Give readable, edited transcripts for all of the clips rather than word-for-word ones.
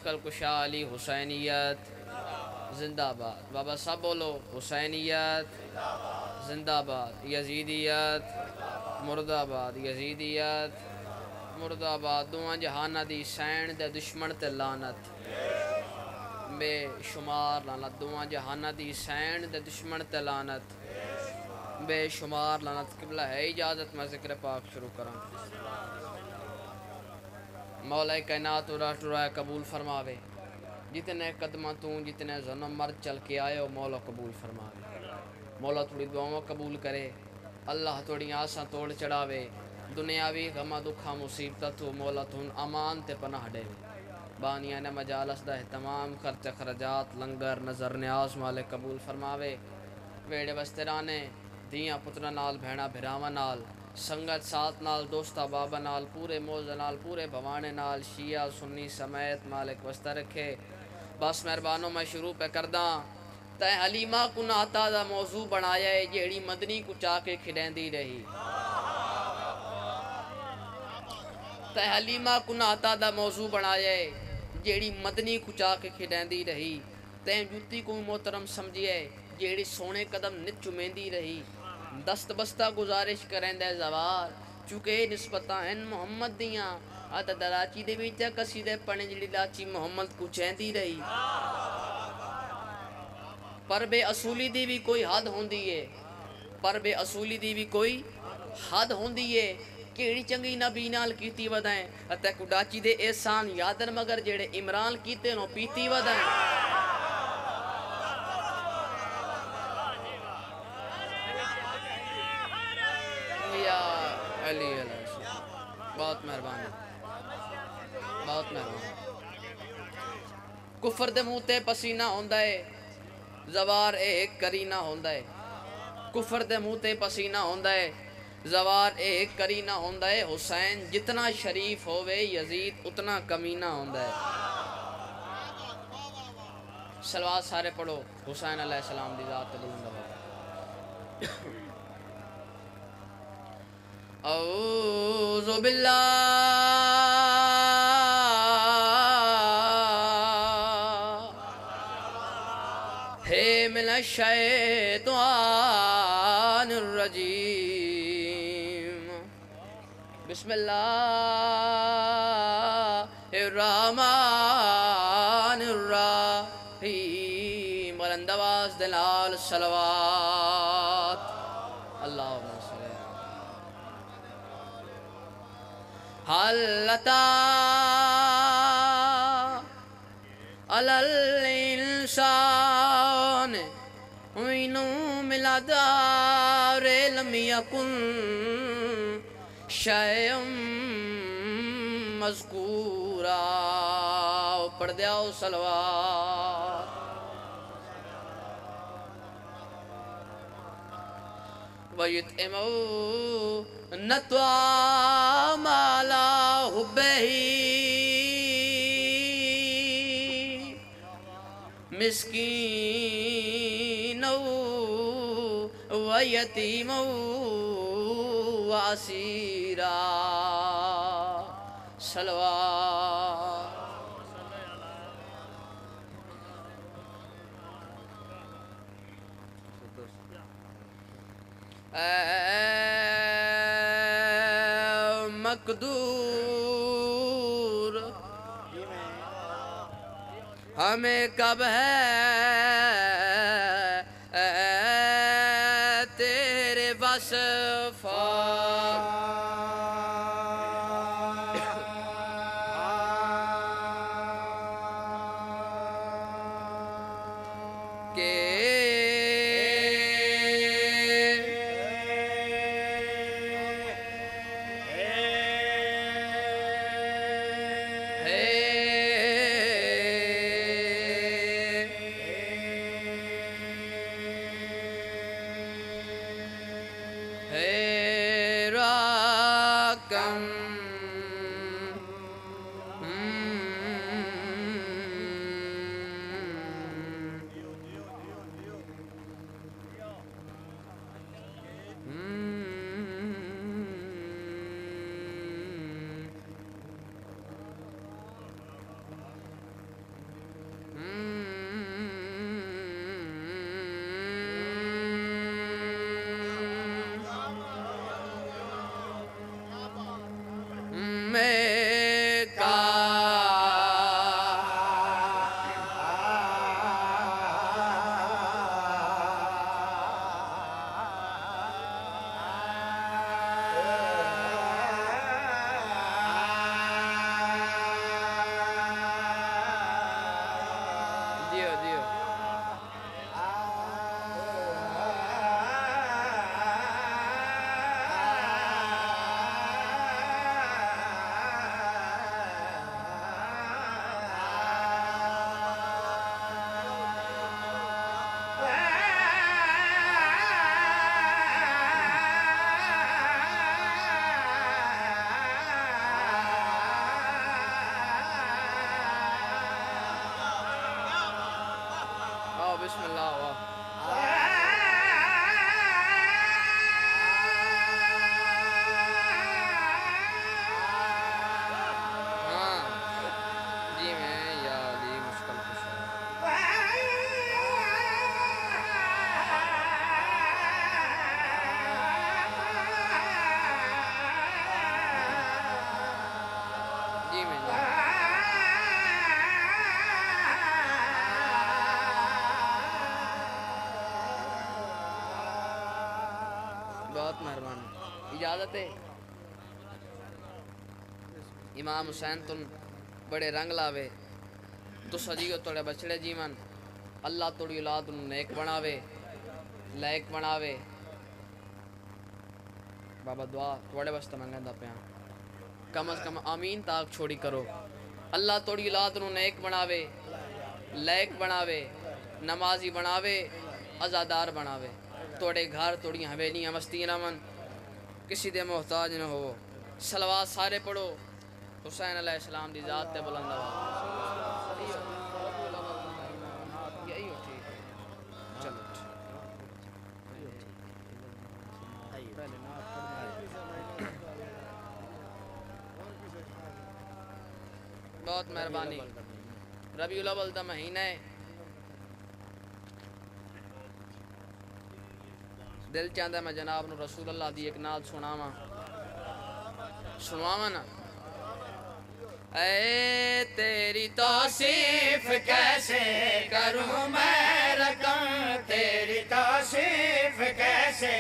مشکل کشا علی حسینیت زندہ باد. بابا سب بولو حسینیت زندہ باد. یزیدیت مرد آباد. یزیدیت مرد آباد. دعاں جہانہ دی سین دے دشمن تے لانت بے شمار لانت. دعاں جہانہ دی سین دے دشمن تے لانت بے شمار لانت. قبلہ ہے اجازت میں ذکر پاک شروع کروں. مولا کائنات اڑا ٹرائے قبول فرماوے. جتنے قدمہ تو جتنے ظلم مر چل کے آئے ہو مولا قبول فرماوے. مولا تھوڑی دعاؤں قبول کرے. اللہ تھوڑی آساں توڑ چڑھاوے. دنیاوی غمہ دکھا مصیبت تو مولا تھون امان تے پناہ دے. بانیان مجالس دا اہتمام خرچ خرجات لنگر نظر نیاز مالک قبول فرماوے. ویڑے وسترانے دیاں پترہ نال بھیڑا بھراواں نال سنگت ساتھ نال دوستہ بابا نال پورے موزہ نال پورے بھوانے نال شیعہ سنی سمیت مالک وستہ رکھے. بس مہربانوں میں شروع پہ کرداں. تے حلیمہ کو ناتا دا موضوع بنایا ہے جیڑی مدنی کو چاہ کے کھڑین دی رہی. تے حلیمہ کو ناتا دا موضوع بنایا ہے جیڑی مدنی کو چاہ کے کھڑین دی رہی. تے جوتی کو محترم سمجھئے جیڑی سونے قدم نت چمیندی رہی. دست بستہ گزارش کریں دے زوار چونکہ نسبتاں ہیں محمد دیاں. آتا دراچی دے بیچا کسی دے پڑھنے جڑی لاچی محمد کو چیندی رہی. پر بے اصولی دی بھی کوئی حد ہوندی ہے. پر بے اصولی دی بھی کوئی حد ہوندی ہے. کیڑی چنگی نبی نال کیتی ودائیں اتے کڈاچی دے احسان یادن مگر جڑے عمران کیتے نو پیتی ودائیں. یا علی علیہ بہت مہربانی بہت مہربانی. کفر دے منہ تے پسینہ ہوندا ہے زوار ایک کرینہ ہوندا ہے. کفر دے منہ تے پسینہ ہوندا ہے زوار ایک کرینہ ہوندا ہے. حسین جتنا شریف ہووے یزید اتنا کمینہ ہوندا ہے. صلوات سارے پڑھو حسین علیہ السلام دی ذات بلند ہو. اعوذ باللہ من الشیطان الرجیم. بسم اللہ الرحمن الرحیم. بلند آواز دلال صلوات. اللہم صلی حل اتا علی الانسان حین من الدہر لم یکن شیئا مذکورا. پڑھ دیاؤ صلوات. وَيُطْعِمُونَ الطَّعَامَ عَلَى حُبِّهِ مِسْكِينًا وَيَتِيمًا وَأَسِيرًا. صلوات. مقدور ہمیں کب ہے تیرے وصفہ بسم اللہ واہ ہاں جی میں یا علی مشکل کشا جی میں جی بہت مہربانی اجازت ہے امام حسین تن بڑے رنگ لاوے تو سجیو توڑے بچڑے جیون اللہ توڑی اولاد نو نیک بناوے لائق بناوے بابا دعا توڑے واسطے منگندا پیا کم از کم آمین تاک چھوڑی کرو اللہ توڑی اولاد نو نیک بناوے لائق بناوے نمازی بناوے ازادار بناوے توڑے گھر توڑی حویلیاں مستیاں رمن کسی دے محتاج نہ ہو صلوات سارے پڑھو حسین علیہ السلام دی ذات تے بلند آواز یہی ہو ٹھیک ہے چلو بہت مہربانی ربیع الاول دا مہینہ ہے دل چاہتا ہے میں جناب نو رسول اللہ دی ایک نعت سنواواں نا اے تیری توصیف کیسے کروں میں رقم تیری توصیف کیسے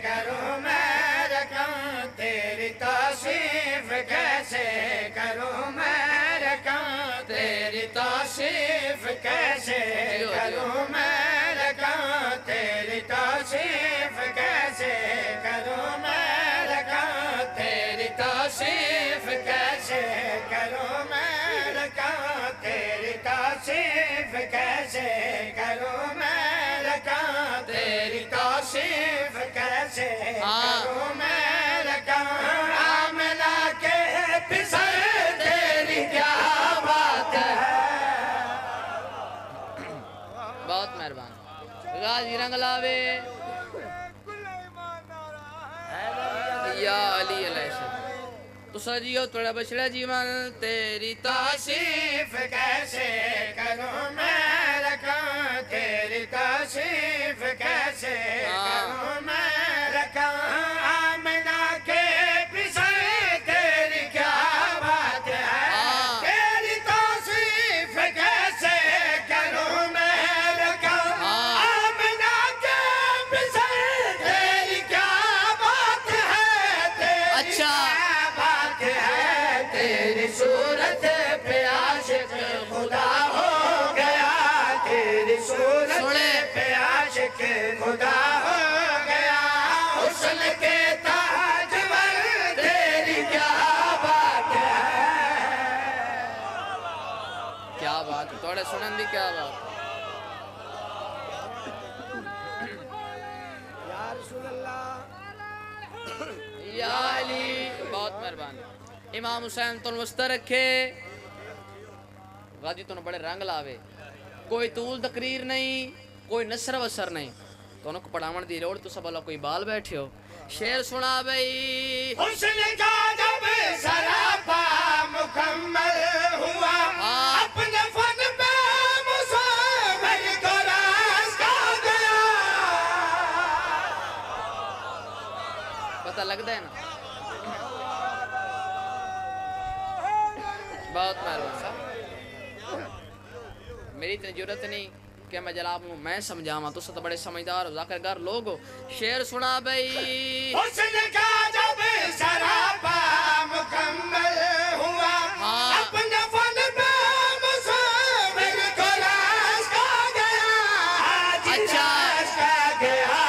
کروں میں رقم تیری توصیف کیسے کروں میں رقم تیری توصیف کیسے کروں میں رقم تیری توصیف کیسے کروں میں رقم تیری توصیف کیسے کروں میں رقم تیری توصیف کیسے کروں میں رقم تیری توصیف کیسے کروں میں رقم آمنہ کے پسر تیری کیا بات ہے بہت مہربان غازی رنگ لاوے یا علی علیہ السلام تو سجیو توڑا بچڑا جیون تیری توصیف کیسے کروں میں رقم تیری توصیف کیسے کروں میں رقم آمنہ کے پسر تیری کیا بات ہے تیری توصیف کیسے کروں میں رقم آمنہ کے پسر تیری کیا بات ہے اچھا تیری صورت پہ عاشق خدا ہو گیا تیری صورت پہ عاشق خدا ہو گیا حسن کے تاجور تیری کیا بات ہے کیا بات ہے توڑے سنن دی کیا بات یا رسول اللہ یا علی بہت مہربانی امام حسین تن وسط رکھے غازی تن بڑے رنگ لاوے کوئی طول تقریر نہیں کوئی نثر وسر نہیں تو انہوں کو پڑھاون دی روڑ تو سب اللہ کوئی بال بیٹھے ہو شعر سنا بھئی حسن کا جب سراپا مکمل ہوا اپنے فن پہ مصور کو راز کا گیا پتہ لگ دے نا بہت مہربان میری اتنی ضرورت نہیں کہ میں جناب میں سمجھاواں تو سب بڑے سمجھدار ہو ذاکر گار لوگ ہو شعر سنا بھئی حسن کا جب سراپا مکمل ہوا اپنے فن پہ مصور کو راز کا گیا راز کا گیا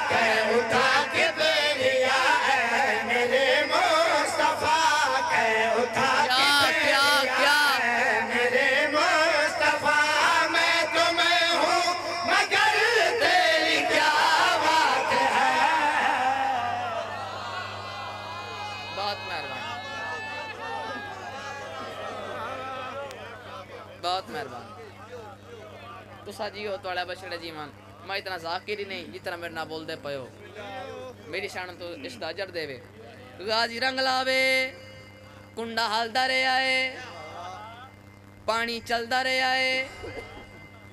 کہ اٹھا کے بیریا ہے میرے مصطفیٰ کہ اٹھا بہت مہربان تو ساجیو توڑا بچڑے جیمان میں اتنا ذاکر ہی نہیں جتنا میرے نہ بول دے پہو میری شان تو اس دا اجر دے وے غازی رنگ لاوے کنڈا حالدہ رہے آئے پانی چلدہ رہے آئے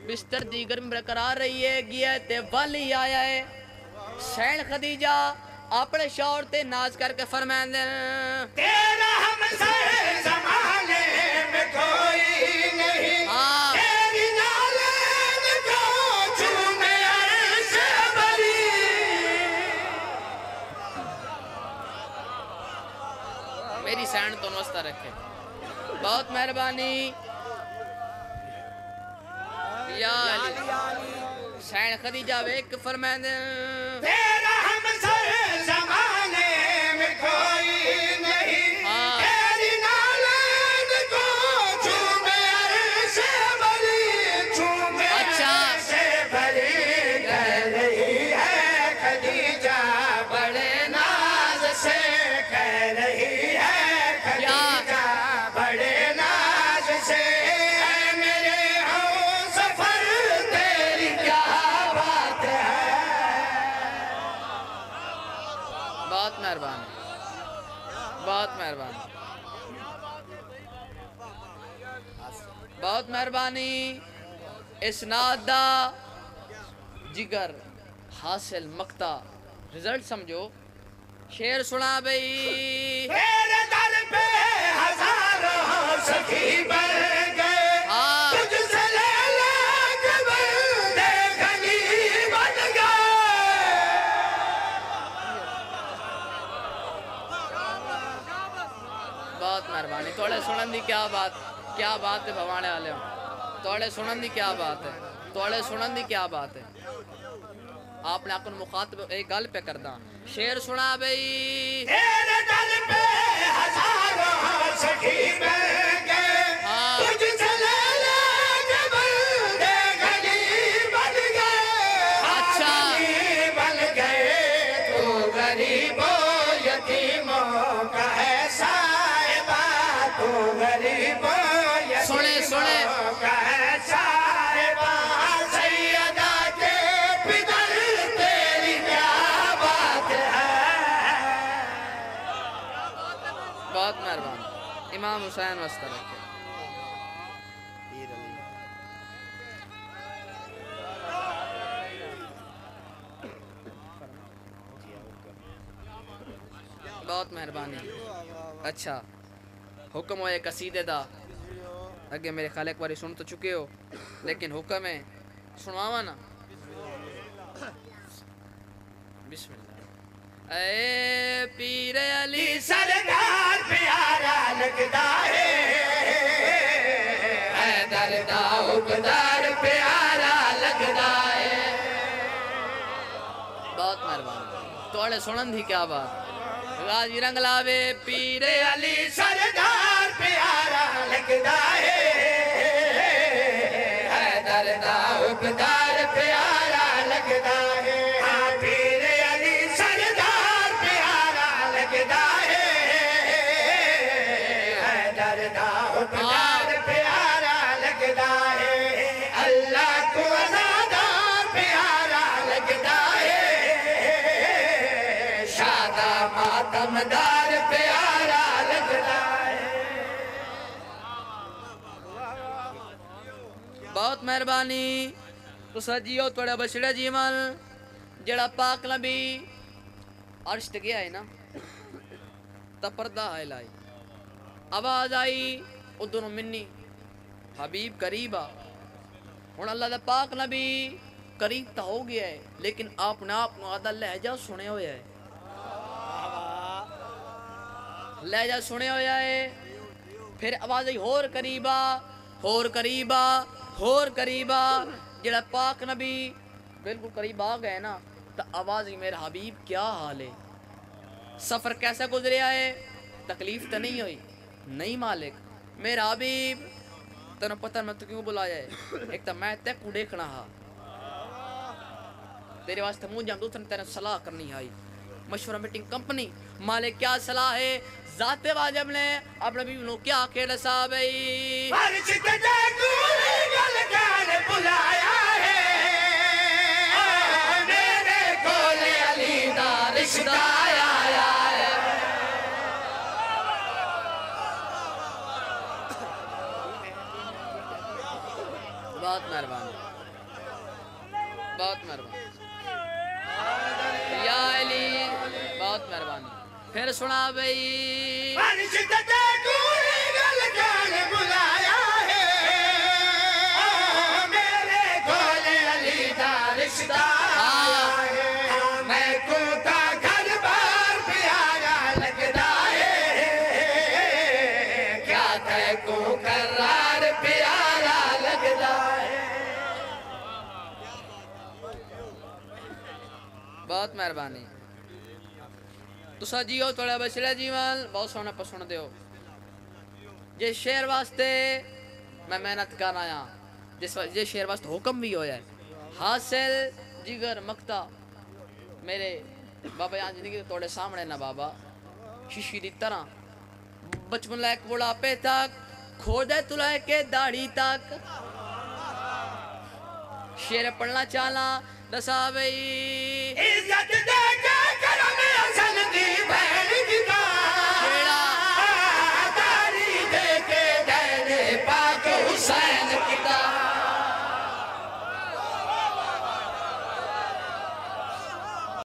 بستر دیگر میں برقرار رہی ہے گیا تے والی آیا ہے سین خدیجہ اپنے شوہر تے ناز کر کے فرمائیں دے تیرا ہم سر زمانے میں کوئی نہیں تیری نالین کو چومے عرش بری میری سین تو نوستہ رکھے بہت مہربانی یا علی سین خدیجہ ویک فرمائیں دے تیرا ہم سر زمانے میں کوئی نہیں تیری نالین کو چومے عرش بری چومے عرش بری کہہ رہی ہے خدیجہ بڑے ناز سے کہہ رہی ہے خدیجہ بڑے ناز سے اے میرے ہم سفر تیری کیا بات ہے بہت مہربانی بہت مہربانی بہت مہربانی اسناد دا جگر حاصل مقطع رزلٹ سمجھو شعر سنا بھئی تیرے در پہ ہزاروں سخی بڑھ گئے تجھ سے لیلا کے بندے غنی بن گئے بہت مہربانی توڑے سنن دی کیا بات ہے بھوانے والے ہوں توڑے سنن دی کیا بات ہے توڑے سنن دی کیا بات ہے آپ نے اپن مخاطب ایک گل پہ کردہ شعر سنا بھئی تیرے در پہ ہزاروں سخی بڑھ گئے تجھ سے لیلا کے بندے غنی بن گئے اچھا غنی بن گئے تو غریبوں یتیموں کا ہے صاحبہ تو غریبوں یتیموں کا ہے صاحبہ سیدہ کے پدر تیری کیا بات ہے بہت مہربانی امام حسین وسط رکھے بہت مہربانی اچھا حکم ہوئے قصیدے دا اگے میرے خالق باری سن تو چکے ہو لیکن حکم ہے سنواوا نا بسم اللہ اے پیر علی سرکار پیارا لگتا ہے حیدر دا حکمدار پیارا لگتا ہے بہت مہربانی توڑے سنن دی کیا بات غازی رنگ لاوے پیر علی سرکار پیارا لگتا ہے حیدر دا حکمدار پیارا لگتا ہے ہاں پیر علی سرکار پیارا لگتا ہے حیدر دا حکمدار پیارا لگتا ہے اللہ کو عزادار پیارا لگتا ہے شادہ ماتمدار پیارا لگتا ہے بہت مہربانی تو سجیو توڑا بچڑا جیمل جڑا پاک نبی عرش تے گیا ہے نا تا پردہ ہے لائی آواز آئی ادھنوں منی حبیب قریبا ہون اللہ دا پاک نبی قریب تا ہو گیا ہے لیکن آپ نے آپ آدھا لہجہ سنے ہویا ہے لہجہ سنے ہویا ہے پھر آواز آئی ہور قریبا ہور قریبا ہور قریبا جڑا پاک نبی بالکل قریب آ گئے نا تو آواز آئی میرا حبیب کیا حال ہے سفر کیسا گزریا ہے تکلیف تو نہیں ہوئی نہیں مالک میرا حبیب تنہوں پتہ میں تو کیوں بلایا ہے ایک تو میں تے کو دیکھنا ہا تیرے واسطے مجھے جام دوسرے تیرے صلاح کرنی آئی مشورہ میٹنگ کمپنی مالک کیا صلاح ہے ذات واجب نے اپنے بیوی نو کیا کھیڑ صاحب ہے فرش تے گل گل بلایا بہت مہربانی بہت مہربانی یا علی بہت مہربانی پھر سنا بھئی بلایا ہے میرے گھر علی دا رشتہ آیا ہے میں کو کا گھر بار پیارا لگتا ہے کیا تے کو قرار پیارا لگتا ہے بہت مہربانی تسا جیو تھوڑا بچڑا جیوان بہت سونا پسند دیو جس شہر واسطے میں محنت کر آیا جس شہر واسطے حکم بھی ہویا ہے حاصل جگر مکتا میرے بابا یہاں زندگی توڑے سامنے نا بابا شیشی دی طرح بچپن لائک بڑھاپے تک کھودے تلائے کے داڑھی تک شعر پڑھنا چاہنا دسا بھئی